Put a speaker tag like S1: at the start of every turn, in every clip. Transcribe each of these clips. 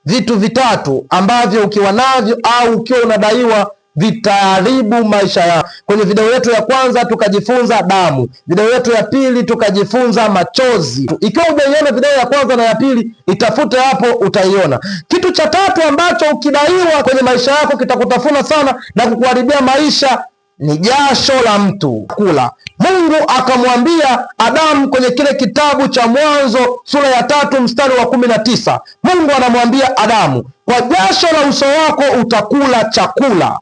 S1: Vitu vitatu ambavyo ukiwa navyo au ukiwa unadaiwa vitaharibu maisha yako. Kwenye video yetu ya kwanza tukajifunza damu, video yetu ya pili tukajifunza machozi. Ikiwa hujaiona video ya kwanza na ya pili, itafute hapo, utaiona. Kitu cha tatu ambacho ukidaiwa kwenye maisha yako kitakutafuna sana na kukuharibia maisha ni jasho la mtu kula. Mungu akamwambia Adamu kwenye kile kitabu cha Mwanzo sura ya 3 mstari wa 19. Mungu anamwambia Adamu, kwa jasho la uso wako utakula chakula.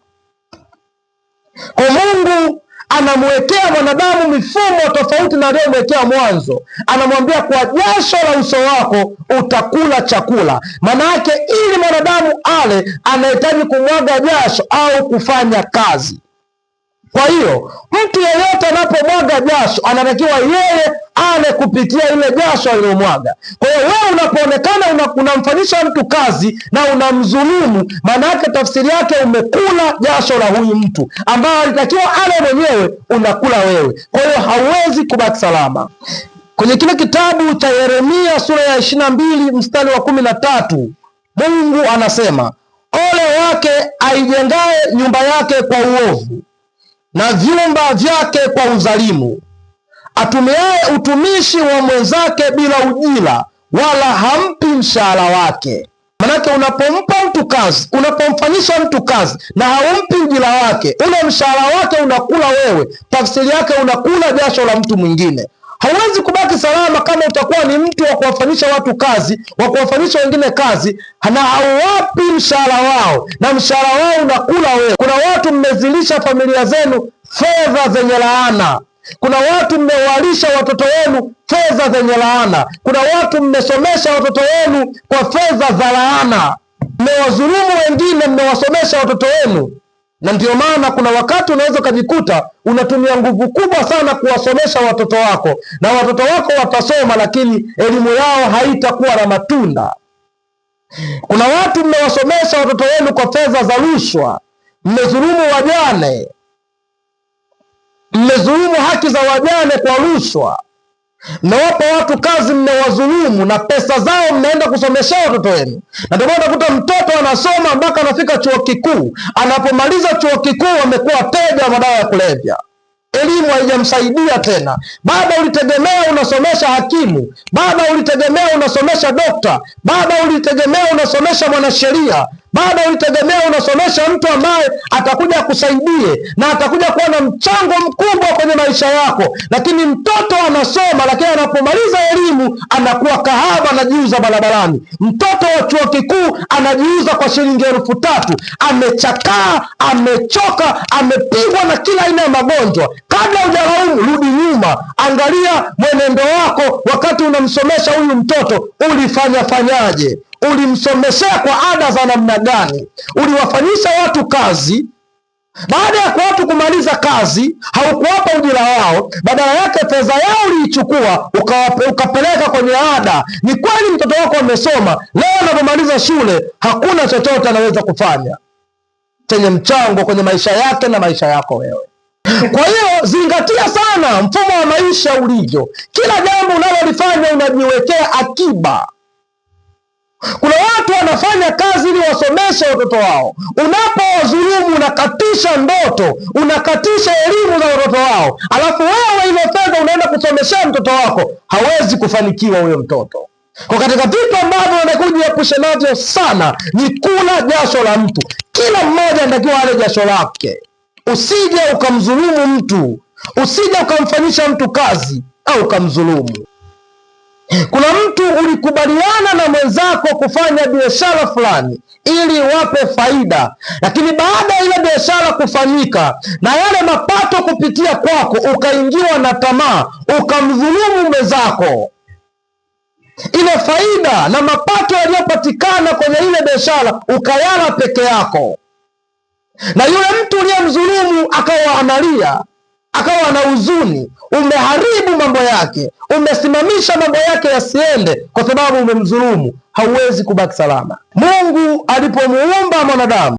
S1: Kwa Mungu anamwekea mwanadamu mifumo tofauti na aliyomwekea mwanzo. Anamwambia kwa jasho la uso wako utakula chakula. Maana yake ili mwanadamu ale anahitaji kumwaga jasho au kufanya kazi. Kwa hiyo mtu yeyote anapomwaga jasho anatakiwa yeye ale kupitia ile jasho aliyomwaga. Kwa hiyo wewe unapoonekana unamfanyisha mtu kazi na unamdhulumu, maana yake tafsiri yake umekula jasho la huyu mtu ambaye alitakiwa ale mwenyewe, unakula wewe. Kwa hiyo hauwezi kubaki salama. Kwenye kile kitabu cha Yeremia sura ya 22 mstari wa 13, Mungu anasema, ole wake aijengaye nyumba yake kwa uovu na vyumba vyake kwa udhalimu, atumiaye utumishi wa mwenzake bila ujira, wala hampi mshahara wake. Manake unapompa mtu kazi, unapomfanyisha mtu kazi na haumpi ujira wake, ule mshahara wake unakula wewe. Tafsiri yake unakula jasho la mtu mwingine. Hauwezi kubaki salama kama utakuwa ni mtu wa kuwafanyisha watu kazi, wa kuwafanyisha wengine kazi na hauwapi mshahara wao, na mshahara wao unakula wewe. Kuna watu mmezilisha familia zenu fedha zenye laana. Kuna watu mmewalisha watoto wenu fedha zenye laana. Kuna watu mmesomesha watoto wenu kwa fedha za laana. Mmewazulumu wengine, mmewasomesha watoto wenu. Na ndio maana kuna wakati unaweza kujikuta unatumia nguvu kubwa sana kuwasomesha watoto wako, na watoto wako watasoma, lakini elimu yao haitakuwa na matunda. Kuna watu mmewasomesha watoto wenu kwa fedha za rushwa. Mmezulumu wajane, mmezulumu haki za wajane kwa rushwa. Mmewapa watu kazi, mmewazulumu, na pesa zao mnaenda kusomesha watoto wenu. Na ndio maana utakuta mtoto anasoma mpaka anafika chuo kikuu. Anapomaliza chuo kikuu amekuwa teja wa madawa ya kulevya. Elimu haijamsaidia tena. Baba ulitegemea unasomesha hakimu, baba ulitegemea unasomesha dokta, baba ulitegemea unasomesha mwanasheria, baba ulitegemea unasomesha mtu ambaye atakuja kusaidie na atakuja kuwa na mchango mkubwa kwenye maisha yako. Lakini mtoto anasoma, lakini anapomaliza elimu anakuwa kahaba, anajiuza barabarani. Mtoto wa chuo kikuu anajiuza kwa shilingi 3,000. Amechakaa, amechoka, amepigwa na kila aina ya magonjwa. Kabla hujalaumu, rudi nyuma, angalia mwenendo wako wakati unamsomesha huyu mtoto. Fanyaje? Ulimsomeshea kwa ada za namna gani? Uliwafanyisha watu kazi, baada ya watu kumaliza kazi haukuwapa ujira wao, badala yake fedha yao uliichukua ukapeleka kwenye ada. Ni kweli mtoto wako amesoma, leo anapomaliza shule hakuna chochote anaweza kufanya chenye mchango kwenye maisha yake na maisha yako wewe. Kwa hiyo zingatia sana mfumo wa maisha ulivyo. Kila jambo unalolifanya unajiwekea akiba. Kuna watu wanafanya kazi ili wasomeshe watoto wao. Unapowazulumu unakatisha ndoto, unakatisha elimu za watoto wao, alafu wewe ile fedha unaenda kusomeshea mtoto wako. Hawezi kufanikiwa huyo mtoto. Kwa katika vitu ambavyo unakujiepusha navyo sana ni kula jasho la mtu. Kila mmoja anatakiwa ale jasho lake. Usije ukamdhulumu mtu, usije ukamfanyisha mtu kazi au ukamdhulumu. Kuna mtu ulikubaliana na mwenzako kufanya biashara fulani ili wape faida, lakini baada ya ile biashara kufanyika na yale mapato kupitia kwako, ukaingiwa na tamaa, ukamdhulumu mwenzako. Ile faida na mapato yaliyopatikana kwenye ile biashara ukayala peke yako, na yule mtu uliyemdhulumu akawa analia, akawa na huzuni. Umeharibu mambo yake, umesimamisha mambo yake yasiende kwa sababu umemdhulumu. Hauwezi kubaki salama. Mungu alipomuumba mwanadamu